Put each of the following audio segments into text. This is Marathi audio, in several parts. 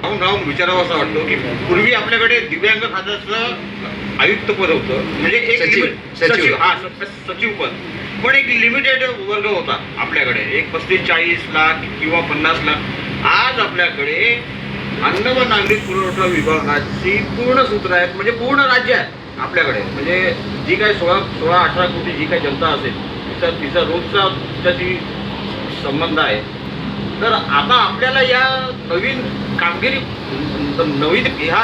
राहून विचारावं असं वाटतं की पूर्वी आपल्याकडे दिव्यांग खात्याचं आयुक्त पद होतं, म्हणजे एक सचिव पद, पण एक लिमिटेड वर्ग होता आपल्याकडे, एक 35-40 लाख किंवा 50 लाख. आज आपल्याकडे अन्न व नागरी पुरवठा विभागाची पूर्ण सूत्र आहेत, म्हणजे पूर्ण राज्य आहे आपल्याकडे. म्हणजे जी काही 16-18 कोटी जी काही जनता असेल तिचा रोजचा त्याची संबंध आहे. तर आता आपल्याला या नवीन कामगिरी, नवीन ह्या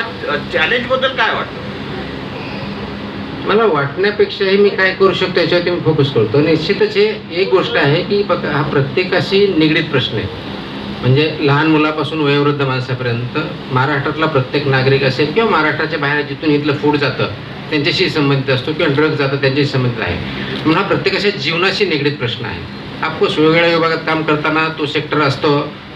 चॅलेंजबद्दल काय वाटतं? मला वाटण्यापेक्षाही मी काय करू शकतो याच्यावरती मी फोकस करतो. निश्चितच हे एक गोष्ट आहे की बघा, हा प्रत्येकाशी निगडीत प्रश्न आहे. म्हणजे लहान मुलापासून वयोवृद्ध माणसापर्यंत महाराष्ट्रातला प्रत्येक नागरिक असेल किंवा महाराष्ट्राच्या बाहेर जिथून इथलं फूड जातं त्यांच्याशी संबंधित असतो किंवा ड्रग जातं त्यांच्याशी संबंधित आहे. म्हणून हा प्रत्येकाच्या जीवनाशी निगडीत प्रश्न आहे. ऑफकोर्स वेगवेगळ्या विभागात काम करताना तो सेक्टर असतो,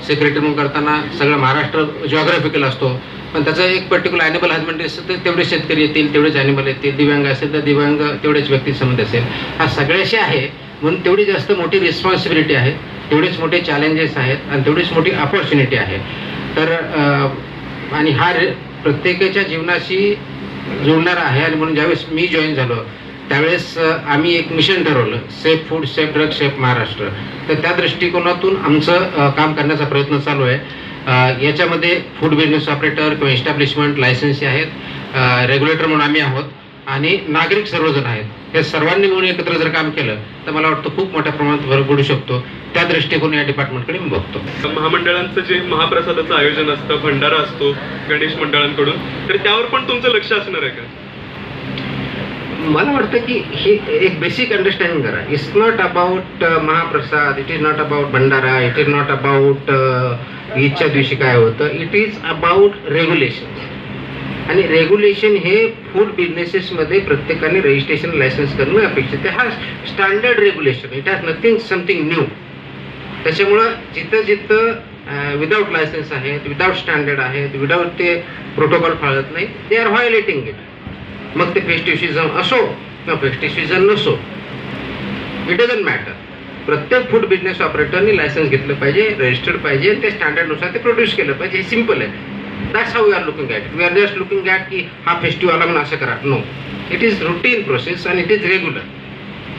सेक्रेटरी म्हणून करताना सगळं महाराष्ट्र जॉग्राफिकल असतो, पण त्याचा एक पर्टिक्युलर ॲनिमल हजबंड्री असेल तर तेवढे शेतकरी येतील, तेवढेच ॲनिमल येतील. दिव्यांग असेल तर दिव्यांग तेवढेच व्यक्ती संबंध असेल. हा सगळ्याशी आहे, म्हणून तेवढी जास्त मोठी रिस्पॉन्सिबिलिटी आहे, तेवढेच मोठे चॅलेंजेस आहेत आणि तेवढीच मोठी अपॉर्च्युनिटी आहे. तर आणि हा प्रत्येकाच्या जीवनाशी जुळणारा आहे. आणि म्हणून ज्यावेळेस मी जॉईन झालो त्यावेळेस आम्ही एक मिशन ठरवलं, safe food, safe drug, safe Maharashtra. तर त्या दृष्टिकोनातून आमचं काम करण्याचा प्रयत्न चालू आहे. याच्यामध्ये फूड बिझनेस ऑपरेटर किंवा एस्टॅब्लिशमेंट लायसन्सी आहेत, रेग्युलेटर म्हणून आम्ही आहोत आणि नागरिक सर्वजण आहेत. हे सर्वांनी मिळून एकत्र जर काम केलं तर मला वाटतं खूप मोठ्या प्रमाणात भर पडू शकतो. त्या दृष्टिकोन या डिपार्टमेंटकडे मी बघतो. महामंडळांचं जे महाप्रसादाचं आयोजन असतं, भंडारा असतो गणेश मंडळांकडून, तर त्यावर पण तुमचं लक्ष असणार आहे का? मला वाटतं की हे एक बेसिक अंडरस्टँडिंग करा. इट्स नॉट अबाउट महाप्रसाद, it is not about Bhandara, it is not about ईदच्या दिवशी काय होतं, इट इज अबाउट रेग्युलेशन. आणि रेग्युलेशन हे फूड बिझनेसेसमध्ये प्रत्येकाने रजिस्ट्रेशन लायसन्स करणं अपेक्षित आहे. हा standard regulation, it has nothing something new. त्याच्यामुळं जिथं जिथं विदाऊट लायसन्स आहेत, विदाऊट स्टँडर्ड आहेत, विदाऊट ते प्रोटोकॉल पाळत नाही, दे आर व्हायोलेटिंग इट. मग ते फेस्टिव्ह सीझन असो किंवा फेस्टिव्ह सीझन नसो, इट डझंट मॅटर. प्रत्येक फूड बिझनेस ऑपरेटरनी लायसन्स घेतलं पाहिजे, रजिस्टर्ड पाहिजे, ते स्टँडर्डनुसार ते प्रोड्यूस केलं पाहिजे. हे सिम्पल आहे. That's how we are looking at. We are just looking at की हा फेस्टिव्ह आला म्हणून असं करा. No, it is routine process आणि इट इज रेग्युलर.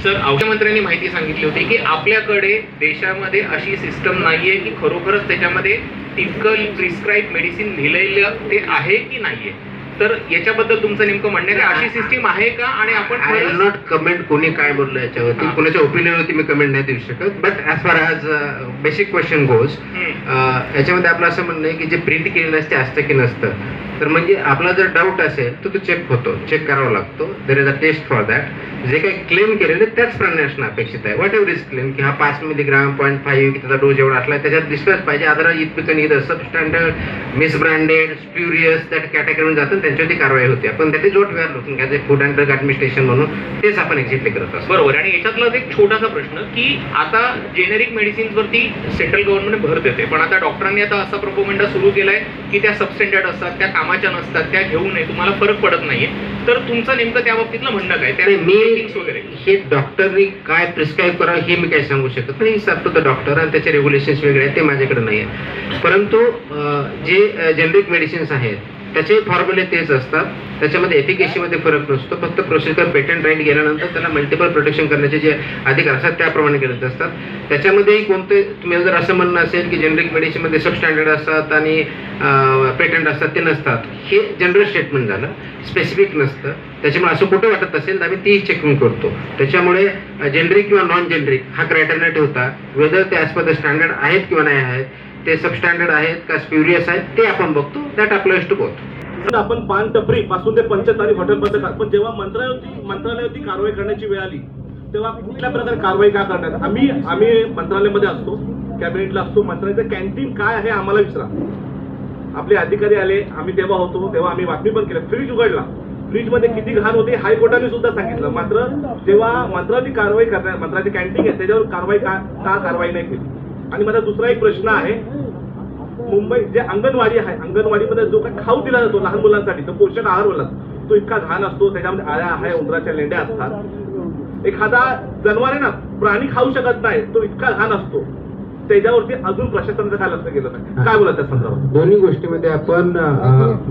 सर, मुख्यमंत्र्यांनी माहिती सांगितली होती की आपल्याकडे देशामध्ये अशी सिस्टम नाहीये की खरोखरच त्याच्यामध्ये तितकं प्रिस्क्राईब मेडिसिन लिहिलेलं ते आहे की नाहीये. तर याच्याबद्दल तुमचं नेमकं म्हणणं आहे, अशी सिस्टीम आहे का? आणि आपण आय विल नॉट कमेंट कोणी काय बोललं याच्यावरती, कोणाच्या ओपिनियनवरती मी कमेंट नाही देऊ शकत. But as far as basic question goes, याच्यामध्ये आपलं असं म्हणणं आहे की जे प्रिंट केलेलं असते असतं की नसतं. तर म्हणजे आपला जर डाऊट असेल तर तो चेक होतो, चेक करावा लागतो. There is a test for that. जे काही क्लेम केलेले त्याच प्रमाणे असणं अपेक्षित आहे. व्हॉट एव्हर इज क्लेम की हा 5 मिलीग्राम 0.5 की त्याचा डोस एवढा असला त्याच्यात दिसलाच पाहिजे. Otherwise it become either substandard, misbranded, spurious, that कॅटेगरीमध्ये जातं, त्यांच्यावरती कारवाई होते. आपण that is what we are looking as a food and drug administration म्हणून तेच आपण एक्झॅक्टली करत असतो. बरोबर. आणि याच्यातला एक छोटासा प्रश्न की आता जेनेरिक मेडिसिन्सवरती सेंट्रल गव्हर्नमेंट भर देते, पण आता डॉक्टरांनी आता असा प्रोपोगंडा सुरू केलाय की त्या सबस्टँडर्ड असतात, त्या कामाच्या नसतात, त्या घेऊ नये, तुम्हाला फरक पडत नाहीये. तर तुमचं नेमकं त्या बाबतीतलं म्हणणं काय? त्या वगैरे हे डॉक्टरनी काय प्रिस्क्राईब करावं हे मी काही सांगू शकत नाही. सारखं तर डॉक्टर आणि त्याचे रेग्युलेशन्स वेगळे आहेत, ते माझ्याकडे नाही आहे. परंतु जे जेनरिक मेडिसिन्स आहेत त्याचे फॉर्म्युले तेच असतात. त्याच्यामध्ये एफिकेसीमध्ये फरक नसतो. फक्त प्रोसिजर पेटंट राईट गेल्यानंतर त्याला मल्टिपल प्रोटेक्शन करण्याचे जे अधिकार असतात त्याप्रमाणे केलेले असतात. त्याच्यामध्येही कोणते तुम्ही जर असं म्हणणं असेल की जेनरिक मेडिसिनमध्ये सबस्टँडर्ड असतात आणि पेटंट असतात ते नसतात, हे जनरल स्टेटमेंट झालं, स्पेसिफिक नसतं. त्याच्यामुळे असं कुठं वाटत असेल तर आम्ही तीही चेकिंग करतो. त्याच्यामुळे जेनरिक किंवा नॉन जेनरिक हा क्रायटेरिया ठेवता, वेदर ते ॲज पर द स्टँडर्ड आहेत किंवा नाही आहेत, ते सबस्टँडर्ड आहेत का स्प्युरियस आहेत ते आपण बघतो. That applies to both. आपण पान टपरी पासून ते पंचतारी हॉटेलपर्यंत, पण जेव्हा मंत्रालयावरती कारवाई करण्याची वेळ आली तेव्हा कुठल्या प्रकारे कारवाई का करण्यात? आम्ही मंत्रालयामध्ये असतो, कॅबिनेटला असतो. मंत्रालयाचं कॅन्टीन काय आहे आम्हाला विचारा. आपले अधिकारी आले, आम्ही तेव्हा होतो, तेव्हा आम्ही बातमी पण केली. फ्रीज उघडला, फ्रीजमध्ये किती घाण होते हायकोर्टाने सुद्धा सांगितलं. मात्र जेव्हा मंत्रालयाची कारवाई करण्यात, मंत्रालयाची कॅन्टीन आहे त्याच्यावर कारवाई का कारवाई नाही केली? आणि माझा दुसरा एक प्रश्न आहे, मुंबई जे अंगणवाडी आहे, अंगणवाडीमध्ये जो काही खाऊ दिला जातो लहान मुलांसाठी, तो पोषण आहार बोलला, तो इतका घाण असतो. त्याच्यामध्ये आळ्या आहे, उंदराच्या लेंड्या असतात. एखादा जनावर आहे ना, प्राणी खाऊ शकत नाही, तो इतका घाण असतो. त्याच्यावरती अजून प्रशासनाचं काय लक्ष गेलं नाही, काय बोला त्या संदर्भात? दोन्ही गोष्टीमध्ये आपण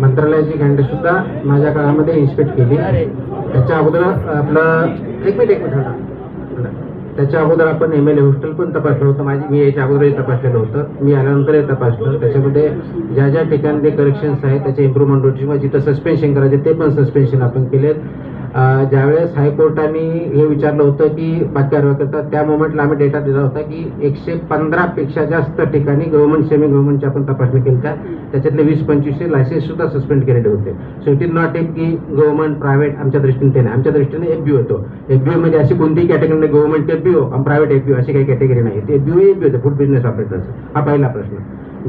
मंत्रालयाची कॅन्टीन सुद्धा माझ्या काळामध्ये इन्स्पेक्ट केली. त्याच्या अगोदर आपलं एक मिनिट थांबा. त्याच्या अगोदर आपण MLA हॉस्टेल पण तपासलं होतं. मी याच्या अगोदरही तपासलेलं होतं, मी आल्यानंतरही तपासलं. त्याच्यामध्ये ज्या ज्या ठिकाणी ते करेक्शन्स आहेत त्याचे इम्प्रूव्हमेंट होती किंवा जिथं सस्पेन्शन करायचे ते पण सस्पेन्शन आपण केलेत. ज्यावेळेस हायकोर्टाने हे विचारलं होतं की बाकी कारवाई करतात, त्या मोमेंटला आम्ही डेटा दिला होता की 115पेक्षा जास्त ठिकाणी गव्हर्नमेंट सेमी गव्हर्नमेंटची आपण तपासणी केली. त्याच्यातले 20-25 लायसेन्स सुद्धा सस्पेंड केलेले होते. सो इट इज नॉट एक की गव्हर्नमेंट प्रायव्हेट आमच्या दृष्टीने ते नाही. आमच्या दृष्टीने FBO येतो. FBO मध्ये अशी कोणतीही कॅटेगरी नाही, गव्हर्नमेंट FBO आणि प्रायव्हेट FBO अशी काही कॅटेगरी नाही. ते FBO होते, फूड बिझनेस ऑपरेटर्स. हा पहिला प्रश्न.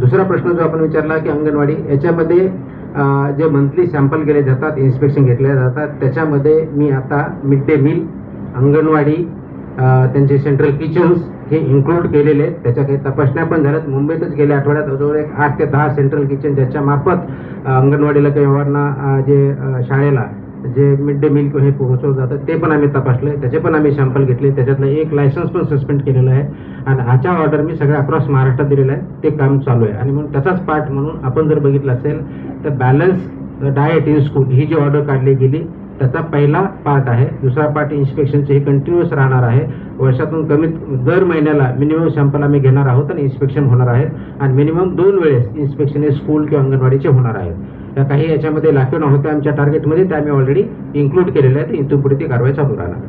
दुसरा प्रश्न जो आपण विचारला की अंगणवाडी, याच्यामध्ये जे मंथली सॅम्पल केले जातात, इन्स्पेक्शन घेतले जातात, त्याच्यामध्ये मी आता मिड डे मील, अंगणवाडी, त्यांचे सेंट्रल किचन्स हे इन्क्लूड केलेले आहेत. त्याच्या काही तपासण्या पण झाल्यात. मुंबईतच गेल्या आठवड्यात जवळ 8 ते 10 सेंट्रल किचन ज्याच्या मार्फत अंगणवाडीला किंवा जे शाळेला जे मिड डे मील हे पोहोचवलं जातं ते पण आम्ही तपासले. त्याचे पण आम्ही सॅम्पल घेतले. त्याच्यातलं एक लायसन्स पण सस्पेंड केलेलं आहे आणि ह्याच्या ऑर्डर मी सगळ्या अक्रॉस महाराष्ट्रात दिलेलं आहे. ते काम चालू आहे. आणि म्हणून त्याचाच पार्ट म्हणून आपण जर बघितलं असेल तर बॅलन्स डाएट इन स्कूल ही जी ऑर्डर काढली गेली त्याचा पहिला पार्ट आहे. दुसरा पार्ट इन्स्पेक्शनचे हे कंटिन्युअस राहणार आहे. वर्षातून कमीत दर महिन्याला मिनिमम सॅम्पल आम्ही घेणार आहोत आणि इन्स्पेक्शन होणार आहेत. आणि मिनिमम 2 वेळेस इन्स्पेक्शन हे स्कूल किंवा अंगणवाडीचे होणार आहेत. त्या काही याच्यामध्ये लाखो होत्या आमच्या टार्गेटमध्ये, त्या आम्ही ऑलरेडी इन्क्लूड केलेल्या आहेत. इथून पुढे ती कारवाई चालू राहणार.